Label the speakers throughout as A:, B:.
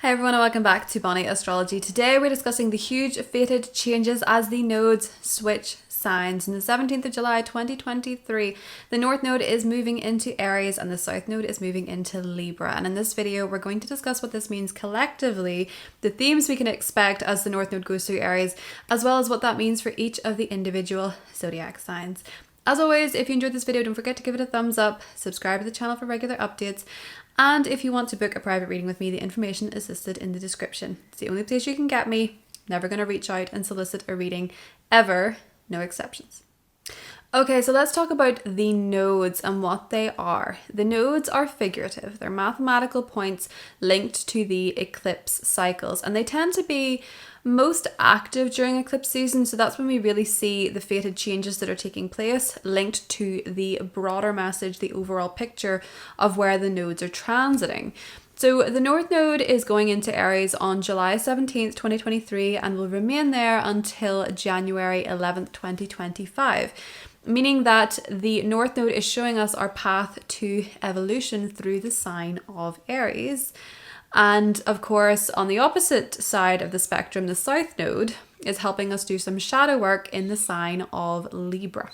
A: Hi everyone and welcome back to Bonnie Astrology. Today we're discussing the huge fated changes as the nodes switch signs. On the 17th of July 2023, the North Node is moving into Aries and the South Node is moving into Libra. And in this video we're going to discuss what this means collectively, the themes we can expect as the North Node goes through Aries, as well as what that means for each of the individual zodiac signs. As always, if you enjoyed this video, don't forget to give it a thumbs up, subscribe to the channel for regular updates, and if you want to book a private reading with me, the information is listed in the description. It's the only place you can get me. Never going to reach out and solicit a reading ever, no exceptions. Okay, so let's talk about the nodes and what they are. The nodes are figurative. They're mathematical points linked to the eclipse cycles, and they tend to be most active during eclipse season. So that's when we really see the fated changes that are taking place linked to the broader message, the overall picture of where the nodes are transiting. So the North Node is going into Aries on July 17th, 2023 and will remain there until January 11th, 2025. Meaning that the North Node is showing us our path to evolution through the sign of Aries. And of course, on the opposite side of the spectrum, the South Node is helping us do some shadow work in the sign of Libra.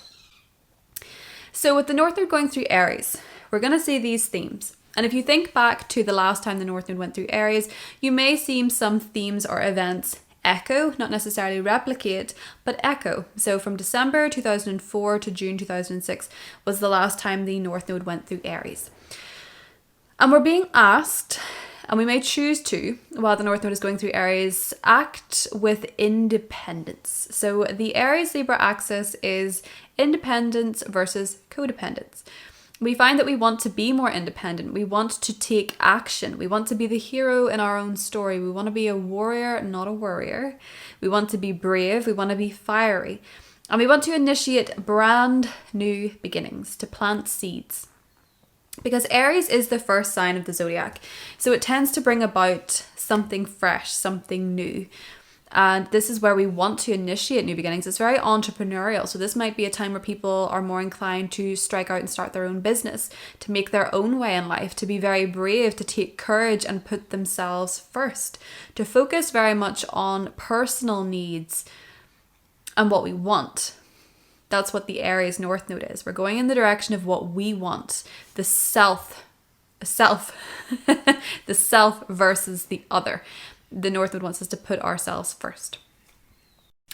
A: So with the North Node going through Aries, we're going to see these themes. And if you think back to the last time the North Node went through Aries, you may see some themes or events echo, not necessarily replicate, but echo. So from December 2004 to June 2006 was the last time the North Node went through Aries. And we're being asked, and we may choose to, while the North Node is going through Aries, act with independence. So the Aries-Libra axis is independence versus codependence. We find that we want to be more independent. We want to take action. We want to be the hero in our own story. We want to be a warrior, not a worrier. We want to be brave. We want to be fiery. And we want to initiate brand new beginnings, to plant seeds. Because Aries is the first sign of the zodiac. So it tends to bring about something fresh, something new. And this is where we want to initiate new beginnings. It's very entrepreneurial. So this might be a time where people are more inclined to strike out and start their own business, to make their own way in life, to be very brave, to take courage and put themselves first, to focus very much on personal needs and what we want. That's what the Aries North Node is. We're going in the direction of what we want, the self, the self versus the other. The North Node wants us to put ourselves first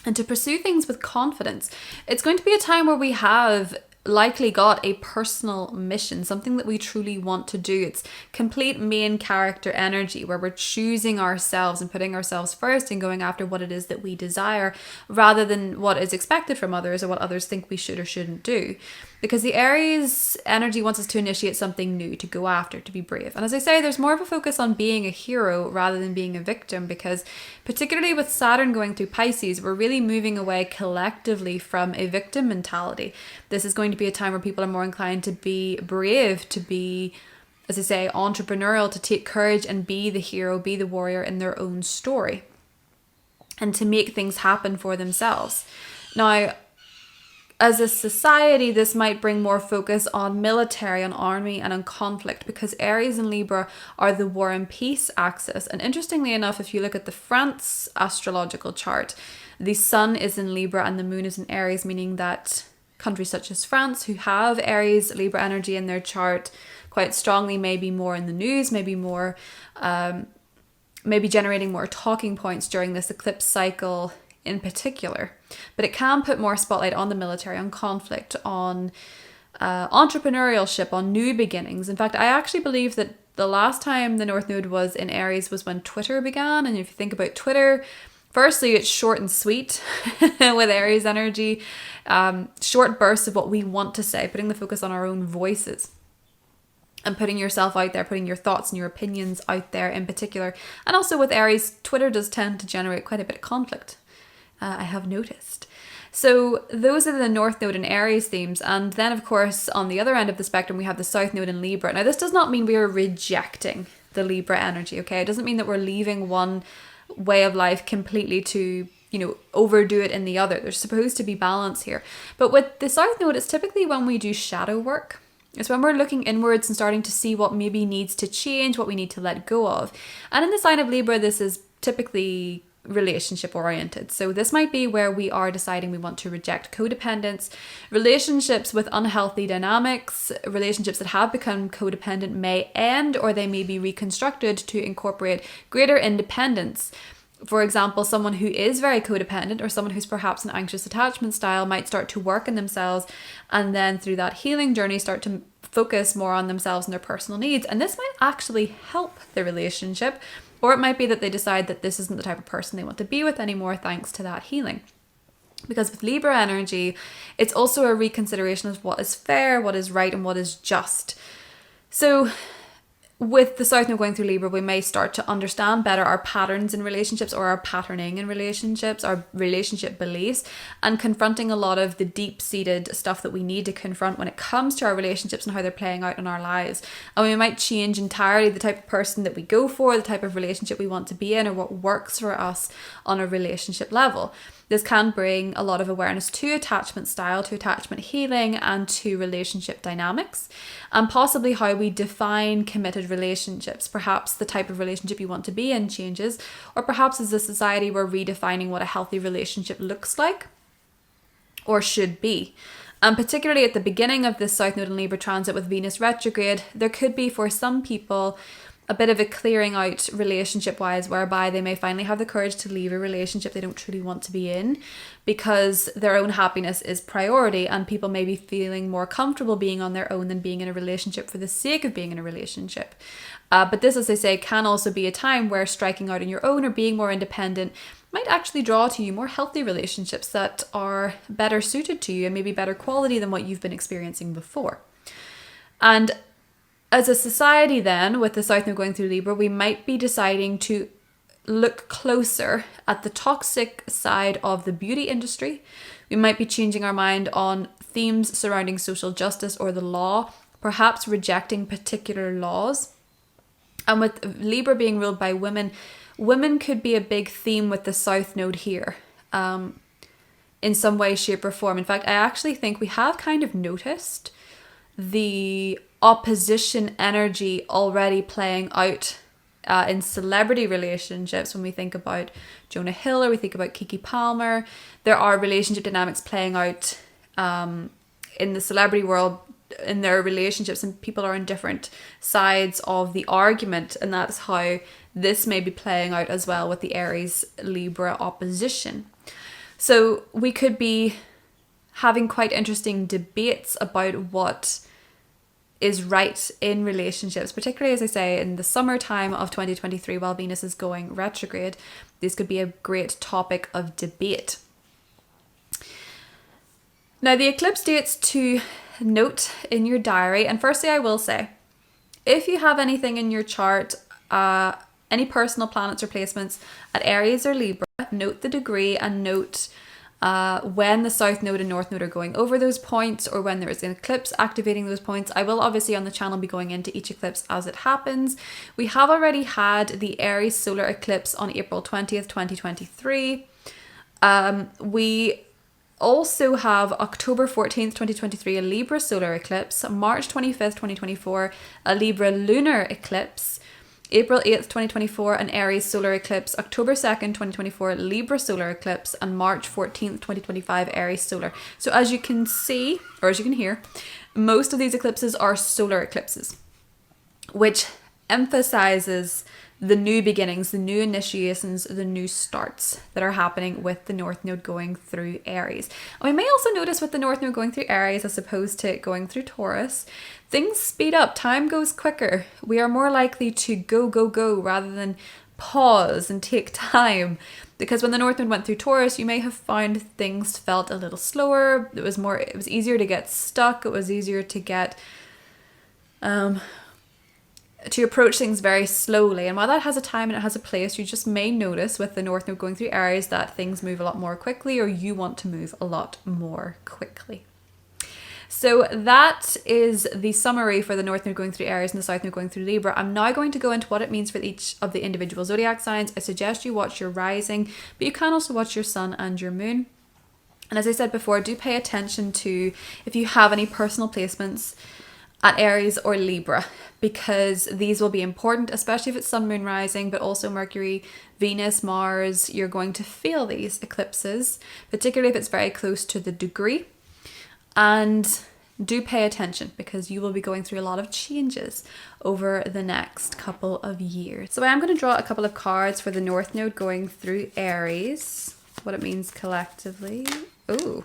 A: and to pursue things with confidence. It's going to be a time where we have likely got a personal mission, something that we truly want to do. It's complete main character energy where we're choosing ourselves and putting ourselves first and going after what it is that we desire rather than what is expected from others or what others think we should or shouldn't do. Because the Aries energy wants us to initiate something new, to go after, to be brave. And as I say, there's more of a focus on being a hero rather than being a victim, because particularly with Saturn going through Pisces, we're really moving away collectively from a victim mentality. This is going to be a time where people are more inclined to be brave, to be, as I say, entrepreneurial, to take courage and be the hero, be the warrior in their own story, and to make things happen for themselves. Now, as a society, this might bring more focus on military, on army, and on conflict, because Aries and Libra are the war and peace axis. And interestingly enough, if you look at the France astrological chart, the sun is in Libra and the moon is in Aries, meaning that countries such as France, who have Aries Libra energy in their chart quite strongly, may be more in the news, maybe more, maybe generating more talking points during this eclipse cycle in particular. But it can put more spotlight on the military, on conflict, on entrepreneurship, on new beginnings. In fact, I actually believe that the last time the North Node was in Aries was when Twitter began. And if you think about Twitter, firstly, it's short and sweet with Aries energy, short bursts of what we want to say, putting the focus on our own voices and putting yourself out there, putting your thoughts and your opinions out there in particular. And also with Aries, Twitter does tend to generate quite a bit of conflict. I have noticed. So those are the North Node and Aries themes. And then, of course, on the other end of the spectrum, we have the South Node and Libra. Now, this does not mean we are rejecting the Libra energy, okay? It doesn't mean that we're leaving one way of life completely to, overdo it in the other. There's supposed to be balance here. But with the South Node, it's typically when we do shadow work. It's when we're looking inwards and starting to see what maybe needs to change, what we need to let go of. And in the sign of Libra, this is typically relationship oriented. So this might be where we are deciding we want to reject codependence, relationships with unhealthy dynamics, relationships that have become codependent may end, or they may be reconstructed to incorporate greater independence. For example, someone who is very codependent or someone who's perhaps an anxious attachment style might start to work on themselves, and then through that healing journey start to focus more on themselves and their personal needs. And this might actually help the relationship. Or it might be that they decide that this isn't the type of person they want to be with anymore thanks to that healing. Because with Libra energy, it's also a reconsideration of what is fair, what is right, and what is just. So with the South Node going through Libra, we may start to understand better our patterns in relationships, or our patterning in relationships, our relationship beliefs, and confronting a lot of the deep-seated stuff that we need to confront when it comes to our relationships and how they're playing out in our lives. And we might change entirely the type of person that we go for, the type of relationship we want to be in, or what works for us on a relationship level. This can bring a lot of awareness to attachment style, to attachment healing, and to relationship dynamics, and possibly how we define committed relationships. Perhaps the type of relationship you want to be in changes, or perhaps as a society we're redefining what a healthy relationship looks like or should be. And particularly at the beginning of this South Node in Libra transit with Venus retrograde, there could be for some people a bit of a clearing out relationship wise, whereby they may finally have the courage to leave a relationship they don't truly want to be in because their own happiness is priority, and people may be feeling more comfortable being on their own than being in a relationship for the sake of being in a relationship. But this, as I say, can also be a time where striking out on your own or being more independent might actually draw to you more healthy relationships that are better suited to you and maybe better quality than what you've been experiencing before. And as a society then, with the South Node going through Libra, we might be deciding to look closer at the toxic side of the beauty industry. We might be changing our mind on themes surrounding social justice or the law, perhaps rejecting particular laws. And with Libra being ruled by women, women could be a big theme with the South Node here, in some way, shape or form. In fact, I actually think we have kind of noticed the opposition energy already playing out in celebrity relationships. When we think about Jonah Hill or we think about Keke Palmer, there are relationship dynamics playing out in the celebrity world in their relationships, and people are on different sides of the argument, and that's how this may be playing out as well with the Aries Libra opposition. So we could be having quite interesting debates about what is right in relationships, particularly, as I say, in the summertime of 2023 while Venus is going retrograde. This could be a great topic of debate. Now, the eclipse dates to note in your diary, and firstly I will say, if you have anything in your chart, any personal planets or placements at Aries or Libra, note the degree and note when the South Node and North Node are going over those points, or when there is an eclipse activating those points. I will obviously on the channel be going into each eclipse as it happens. We have already had the Aries solar eclipse on April 20th, 2023. We also have October 14th, 2023, a Libra solar eclipse, March 25th, 2024, a Libra lunar eclipse, April 8th, 2024, an Aries solar eclipse, October 2nd, 2024, Libra solar eclipse, and March 14th, 2025, Aries solar. So as you can see, or as you can hear, most of these eclipses are solar eclipses, which emphasizes the new beginnings, the new initiations, the new starts that are happening with the North Node going through Aries. And we may also notice with the North Node going through Aries as opposed to going through Taurus, things speed up, time goes quicker. We are more likely to go rather than pause and take time. Because when the North Node went through Taurus, you may have found things felt a little slower. It was easier to get stuck. It was easier to get to approach things very slowly. And while that has a time and it has a place, you just may notice with the North Node going through Aries that things move a lot more quickly, or you want to move a lot more quickly. So that is the summary for the North Node going through Aries and the South Node going through Libra. I'm now going to go into what it means for each of the individual zodiac signs. I suggest you watch your rising, but you can also watch your sun and your moon. And as I said before, do pay attention to if you have any personal placements at Aries or Libra, because these will be important, especially if it's sun, moon, rising, but also Mercury, Venus, Mars. You're going to feel these eclipses, particularly if it's very close to the degree. And do pay attention, because you will be going through a lot of changes over the next couple of years. So I am going to draw a couple of cards for the North Node going through Aries, what it means collectively. Ooh.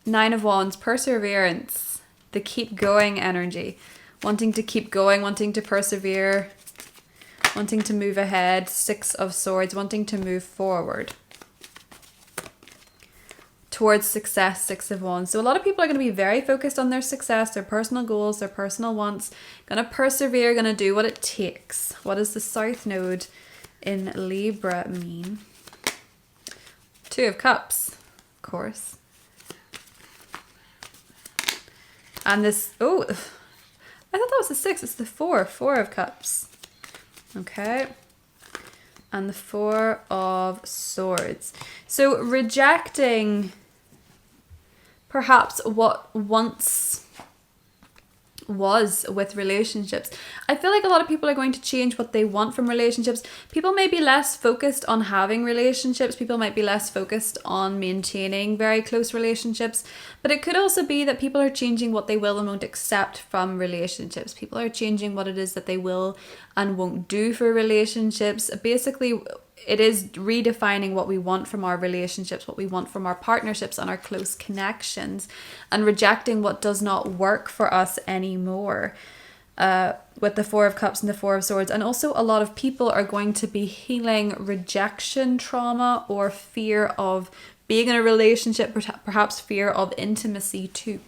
A: Nine of Wands, perseverance, the keep going energy, wanting to keep going, wanting to persevere, wanting to move ahead. Six of Swords, wanting to move forward towards success. Six of Wands. So a lot of people are going to be very focused on their success, their personal goals, their personal wants, going to persevere, going to do what it takes. What does the South Node in Libra mean? Two of Cups, of course. And this, oh, I thought that was the six. It's the four of Cups. Okay. And the Four of Swords. So rejecting perhaps what once was with relationships. I feel like a lot of people are going to change what they want from relationships. People may be less focused on having relationships. People might be less focused on maintaining very close relationships. But it could also be that people are changing what they will and won't accept from relationships. People are changing what it is that they will and won't do for relationships. Basically, it is redefining what we want from our relationships, what we want from our partnerships and our close connections, and rejecting what does not work for us anymore. With the Four of Cups and the Four of Swords. And also a lot of people are going to be healing rejection trauma or fear of being in a relationship, perhaps fear of intimacy too,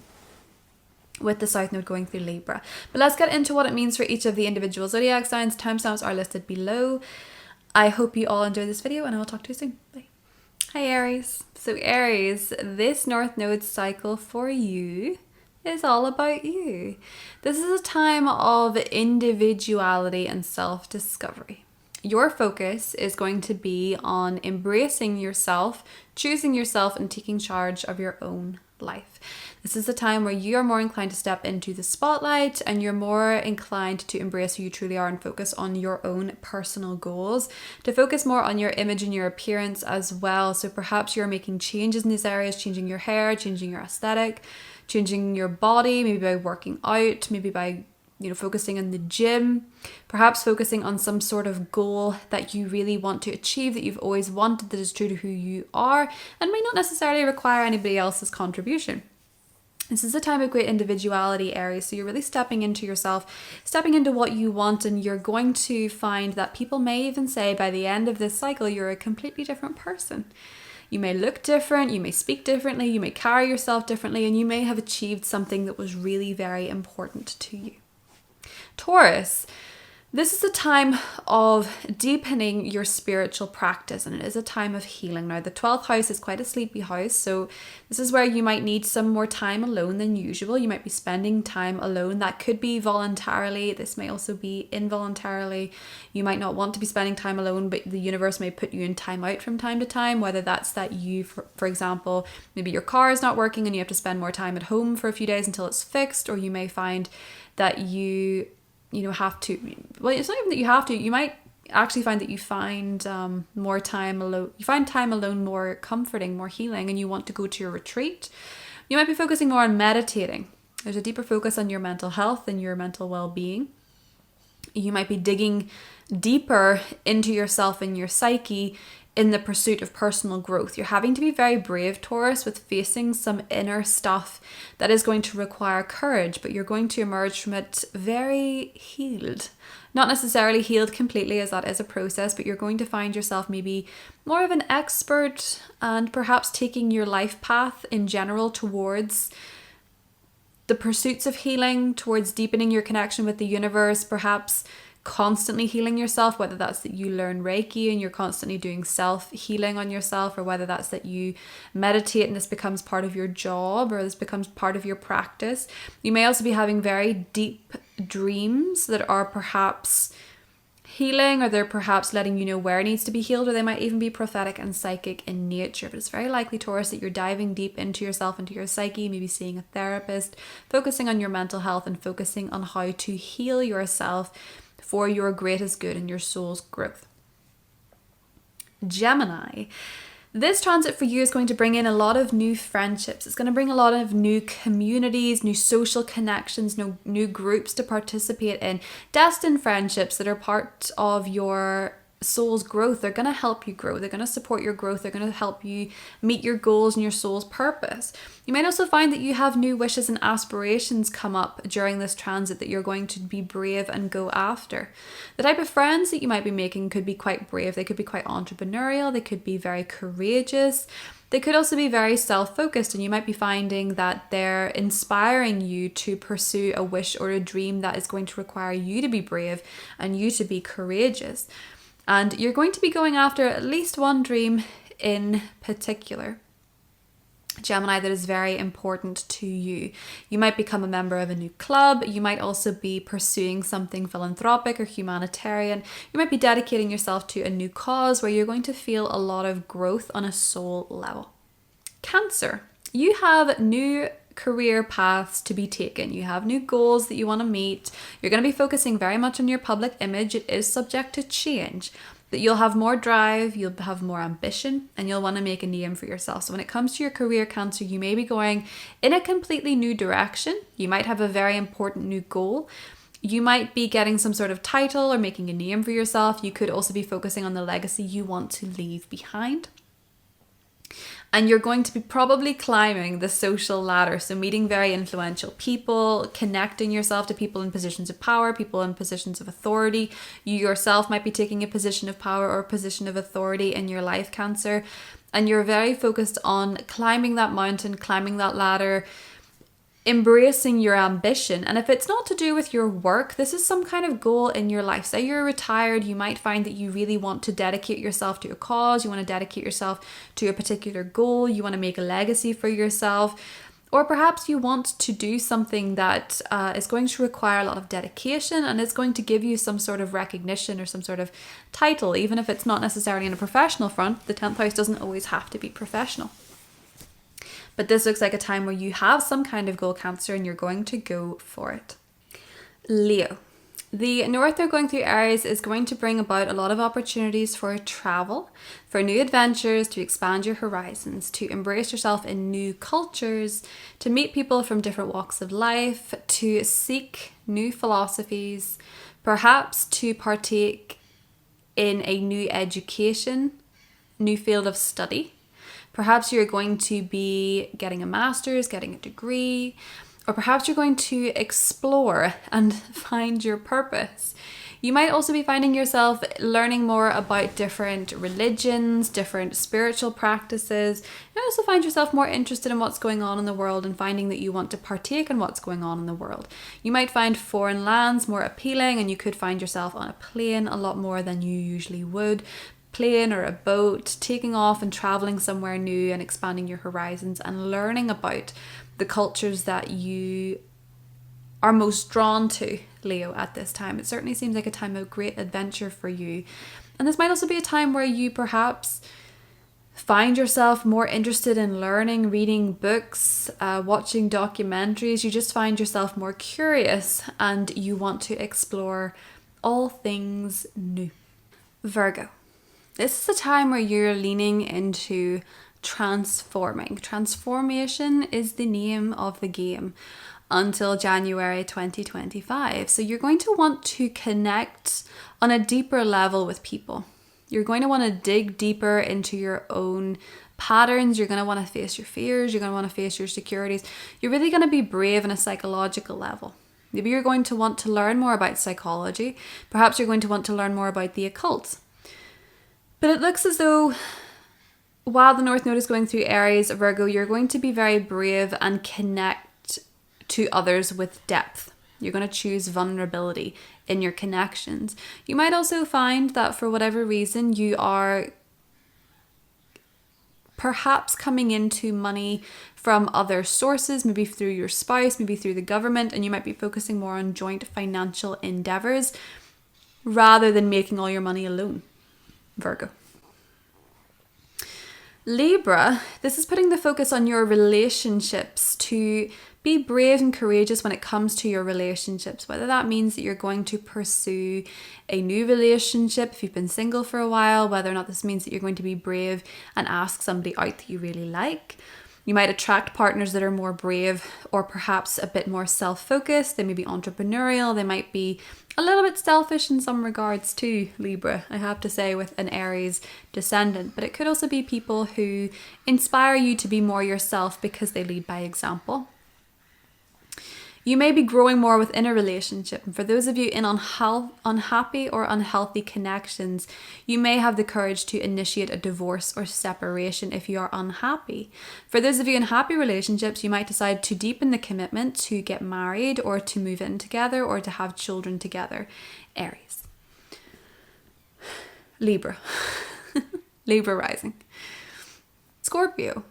A: with the South Node going through Libra. But let's get into what it means for each of the individual zodiac signs. Timestamps are listed below. I hope you all enjoyed this video, and I will talk to you soon. Bye. Hi Aries. So Aries, this North Node cycle for you is all about you. This is a time of individuality and self-discovery. Your focus is going to be on embracing yourself, choosing yourself, and taking charge of your own life. This is a time where you are more inclined to step into the spotlight, and you're more inclined to embrace who you truly are and focus on your own personal goals, to focus more on your image and your appearance as well. So perhaps you're making changes in these areas, changing your hair, changing your aesthetic, changing your body, maybe by working out, maybe by focusing in the gym, perhaps focusing on some sort of goal that you really want to achieve, that you've always wanted, that is true to who you are, and may not necessarily require anybody else's contribution. This is a time of great individuality, Aries. So you're really stepping into yourself, stepping into what you want, and you're going to find that people may even say by the end of this cycle, you're a completely different person. You may look different, you may speak differently, you may carry yourself differently, and you may have achieved something that was really very important to you. Taurus, this is a time of deepening your spiritual practice, and it is a time of healing. Now, the 12th house is quite a sleepy house, so this is where you might need some more time alone than usual. You might be spending time alone. That could be voluntarily. This may also be involuntarily. You might not want to be spending time alone, but the universe may put you in time out from time to time, whether that's that you, for example, maybe your car is not working and you have to spend more time at home for a few days until it's fixed, or you may find that you have to, well, it's not even that you have to, you might actually find that you find more time alone, you find time alone more comforting, more healing, and you want to go to your retreat. You might be focusing more on meditating. There's a deeper focus on your mental health and your mental well-being. You might be digging deeper into yourself and your psyche in the pursuit of personal growth. You're having to be very brave, Taurus, with facing some inner stuff that is going to require courage, but you're going to emerge from it very healed. Not necessarily healed completely, as that is a process, but you're going to find yourself maybe more of an expert and perhaps taking your life path in general towards the pursuits of healing, towards deepening your connection with the universe, perhaps constantly healing yourself, whether that's that you learn Reiki and you're constantly doing self-healing on yourself, or whether that's that you meditate and this becomes part of your job, or this becomes part of your practice. You may also be having very deep dreams that are perhaps healing, or they're perhaps letting you know where it needs to be healed, or they might even be prophetic and psychic in nature. But it's very likely, Taurus, that you're diving deep into yourself, into your psyche, maybe seeing a therapist, focusing on your mental health and focusing on how to heal yourself for your greatest good and your soul's growth. Gemini. This transit for you is going to bring in a lot of new friendships. It's going to bring a lot of new communities, new social connections, new groups to participate in. Destined friendships that are part of your soul's growth. They're going to help you grow. They're going to support your growth. They're going to help you meet your goals and your soul's purpose. You might also find that you have new wishes and aspirations come up during this transit that you're going to be brave and go after. The type of friends that you might be making could be quite brave. They could be quite entrepreneurial. They could be very courageous. They could also be very self-focused, and you might be finding that they're inspiring you to pursue a wish or a dream that is going to require you to be brave and you to be courageous. And you're going to be going after at least one dream in particular, Gemini, that is very important to you. You might become a member of a new club. You might also be pursuing something philanthropic or humanitarian. You might be dedicating yourself to a new cause where you're going to feel a lot of growth on a soul level. Cancer. You have new career paths to be taken. You have new goals that you want to meet. You're going to be focusing very much on your public image. It is subject to change, but you'll have more drive, you'll have more ambition, and you'll want to make a name for yourself. So when it comes to your career, Cancer, you may be going in a completely new direction. You might have a very important new goal. You might be getting some sort of title or making a name for yourself. You could also be focusing on the legacy you want to leave behind. And you're going to be probably climbing the social ladder. So meeting very influential people, connecting yourself to people in positions of power, people in positions of authority. You yourself might be taking a position of power or a position of authority in your life, Cancer. And you're very focused on climbing that mountain, climbing that ladder, embracing your ambition. And if it's not to do with your work, this is some kind of goal in your life. Say you're retired, you might find that you really want to dedicate yourself to a cause, you want to dedicate yourself to a particular goal, you want to make a legacy for yourself, or perhaps you want to do something that is going to require a lot of dedication and is going to give you some sort of recognition or some sort of title, even if it's not necessarily in a professional front. The 10th house doesn't always have to be professional. But this looks like a time where you have some kind of goal, Cancer, and you're going to go for it. Leo. The North they're going through Aries is going to bring about a lot of opportunities for travel, for new adventures, to expand your horizons, to embrace yourself in new cultures, to meet people from different walks of life, to seek new philosophies, perhaps to partake in a new education, new field of study. Perhaps you're going to be getting a master's, getting a degree, or perhaps you're going to explore and find your purpose. You might also be finding yourself learning more about different religions, different spiritual practices. You might also find yourself more interested in what's going on in the world and finding that you want to partake in what's going on in the world. You might find foreign lands more appealing, and you could find yourself on a plane a lot more than you usually would. Plane or a boat, taking off and traveling somewhere new and expanding your horizons and learning about the cultures that you are most drawn to, Leo, at this time. It certainly seems like a time of great adventure for you. And this might also be a time where you perhaps find yourself more interested in learning, reading books, watching documentaries. You just find yourself more curious and you want to explore all things new. Virgo. This is a time where you're leaning into transforming. Transformation is the name of the game until January 2025. So you're going to want to connect on a deeper level with people. You're going to want to dig deeper into your own patterns. You're going to want to face your fears. You're going to want to face your insecurities. You're really going to be brave on a psychological level. Maybe you're going to want to learn more about psychology. Perhaps you're going to want to learn more about the occult. But it looks as though while the North Node is going through Aries, Virgo, you're going to be very brave and connect to others with depth. You're going to choose vulnerability in your connections. You might also find that for whatever reason, you are perhaps coming into money from other sources, maybe through your spouse, maybe through the government, and you might be focusing more on joint financial endeavors. rather than making all your money alone, Virgo. Libra, this is putting the focus on your relationships, to be brave and courageous when it comes to your relationships, whether that means that you're going to pursue a new relationship if you've been single for a while, whether or not this means that you're going to be brave and ask somebody out that you really like. You might attract partners that are more brave or perhaps a bit more self-focused. They may be entrepreneurial. They might be a little bit selfish in some regards too, Libra, I have to say, with an Aries descendant. But it could also be people who inspire you to be more yourself because they lead by example. You may be growing more within a relationship. And for those of you in unhappy or unhealthy connections, you may have the courage to initiate a divorce or separation if you are unhappy. For those of you in happy relationships, you might decide to deepen the commitment, to get married or to move in together or to have children together. Aries. Libra. Libra rising. Scorpio.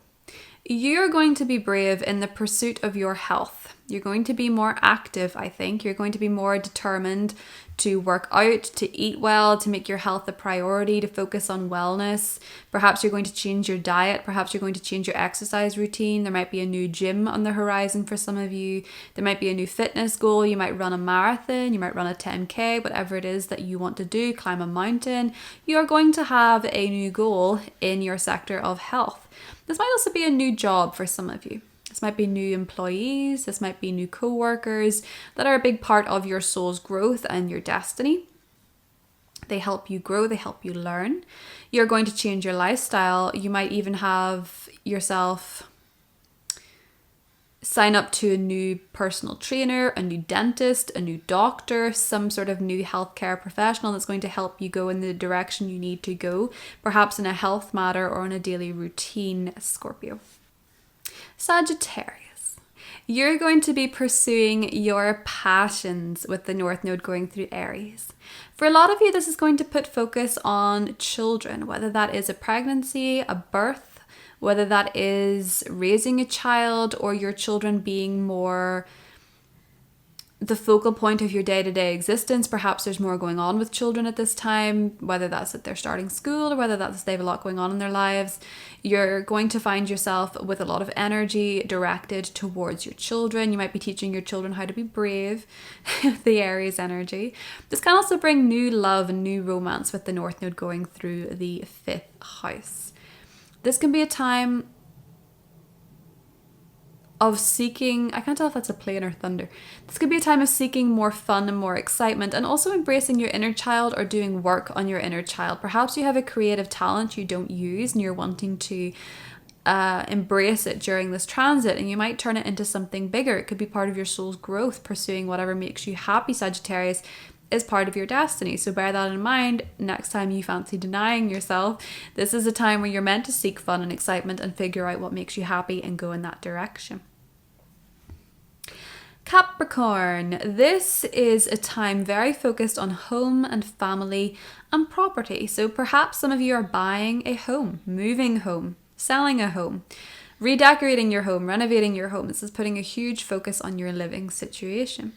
A: You're going to be brave in the pursuit of your health. You're going to be more active, I think. You're going to be more determined to work out, to eat well, to make your health a priority, to focus on wellness. Perhaps you're going to change your diet. Perhaps you're going to change your exercise routine. There might be a new gym on the horizon for some of you. There might be a new fitness goal. You might run a marathon. You might run a 10K, whatever it is that you want to do, climb a mountain. You're going to have a new goal in your sector of health. This might also be a new job for some of you. This might be new employees. This might be new co-workers that are a big part of your soul's growth and your destiny. They help you grow. They help you learn. You're going to change your lifestyle. You might even have yourself sign up to a new personal trainer, a new dentist, a new doctor, some sort of new healthcare professional that's going to help you go in the direction you need to go, perhaps in a health matter or in a daily routine, Scorpio. Sagittarius. You're going to be pursuing your passions with the North Node going through Aries. For a lot of you, this is going to put focus on children, whether that is a pregnancy, a birth, whether that is raising a child or your children being more the focal point of your day-to-day existence. Perhaps there's more going on with children at this time, whether that's that they're starting school or whether that's they have a lot going on in their lives. You're going to find yourself with a lot of energy directed towards your children. You might be teaching your children how to be brave, the Aries energy. This can also bring new love and new romance with the North Node going through the 5th house. This can be a time of seeking, I can't tell if that's a plane or thunder. This could be a time of seeking more fun and more excitement, and also embracing your inner child or doing work on your inner child. Perhaps you have a creative talent you don't use and you're wanting to embrace it during this transit, and you might turn it into something bigger. It could be part of your soul's growth. Pursuing whatever makes you happy, Sagittarius, is part of your destiny. So bear that in mind next time you fancy denying yourself. This is a time where you're meant to seek fun and excitement and figure out what makes you happy and go in that direction. Capricorn, this is a time very focused on home and family and property. So perhaps some of you are buying a home, moving home, selling a home, redecorating your home, renovating your home. This is putting a huge focus on your living situation.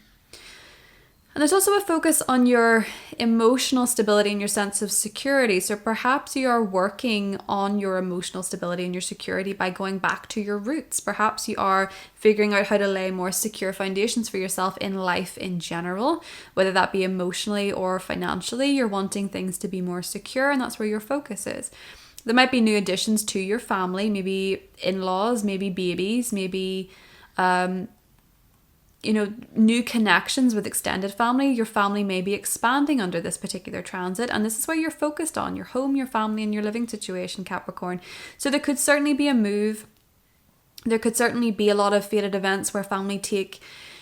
A: And there's also a focus on your emotional stability and your sense of security. So perhaps you are working on your emotional stability and your security by going back to your roots. Perhaps you are figuring out how to lay more secure foundations for yourself in life in general, whether that be emotionally or financially. You're wanting things to be more secure, and that's where your focus is. There might be new additions to your family, maybe in-laws, maybe babies, maybe new connections with extended family. Your family may be expanding under this particular transit, and this is where you're focused on your home, your family, and your living situation, Capricorn. So there could certainly be a move. There could certainly be a lot of fated events where family take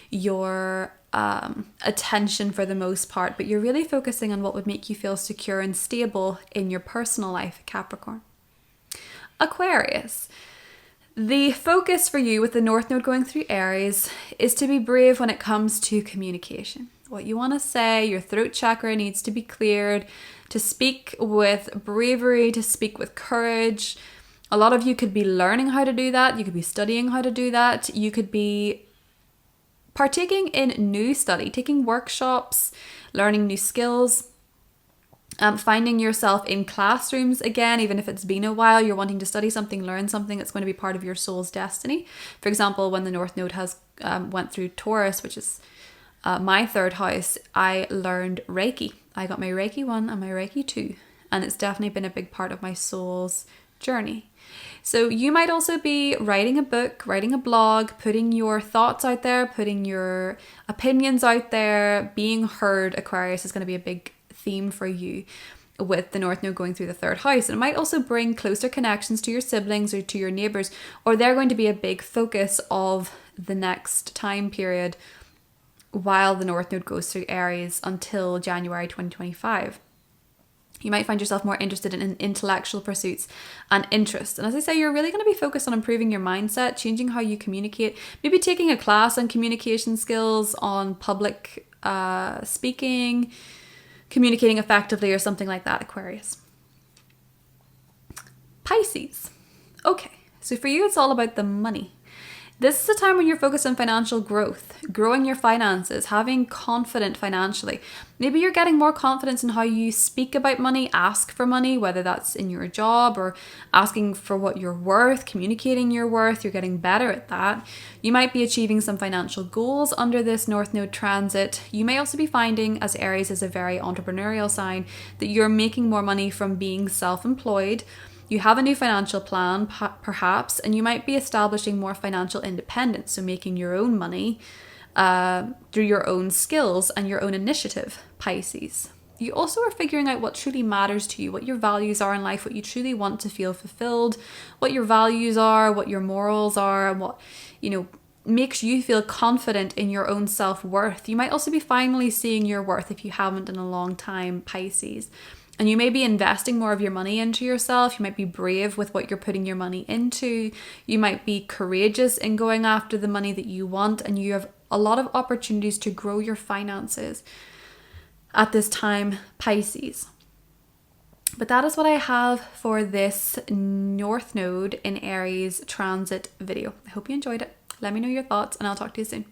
A: your attention for the most part, but you're really focusing on what would make you feel secure and stable in your personal life, Capricorn. Aquarius. The focus for you with the North Node going through Aries is to be brave when it comes to communication. What you want to say, your throat chakra needs to be cleared, to speak with bravery, to speak with courage. A lot of you could be learning how to do that. You could be studying how to do that. You could be partaking in new study, taking workshops, learning new skills. Finding yourself in classrooms again, even if it's been a while, you're wanting to study something, learn something that's going to be part of your soul's destiny. For example, when the North Node has went through Taurus, which is my third house, I learned Reiki. I got my Reiki 1 and my Reiki 2, and it's definitely been a big part of my soul's journey. So you might also be writing a book, writing a blog, putting your thoughts out there, putting your opinions out there, being heard. Aquarius is going to be a big theme for you with the North Node going through the third house. And it might also bring closer connections to your siblings or to your neighbors, or they're going to be a big focus of the next time period while the North Node goes through Aries until January 2025. You might find yourself more interested in intellectual pursuits and interests. And as I say, you're really going to be focused on improving your mindset, changing how you communicate, maybe taking a class on communication skills, on public speaking, communicating effectively, or something like that, Aquarius. Pisces. Okay, so for you, it's all about the money. This is a time when you're focused on financial growth, growing your finances, having confidence financially. Maybe you're getting more confidence in how you speak about money, ask for money, whether that's in your job or asking for what you're worth, communicating your worth. You're getting better at that. You might be achieving some financial goals under this North Node transit. You may also be finding, as Aries is a very entrepreneurial sign, that you're making more money from being self-employed. You have a new financial plan, perhaps, and you might be establishing more financial independence, so making your own money through your own skills and your own initiative, Pisces. You also are figuring out what truly matters to you, what your values are in life, what you truly want to feel fulfilled, what your values are, what your morals are, and what, makes you feel confident in your own self-worth. You might also be finally seeing your worth if you haven't in a long time, Pisces. And you may be investing more of your money into yourself. You might be brave with what you're putting your money into. You might be courageous in going after the money that you want. And you have a lot of opportunities to grow your finances at this time, Pisces. But that is what I have for this North Node in Aries transit video. I hope you enjoyed it. Let me know your thoughts and I'll talk to you soon.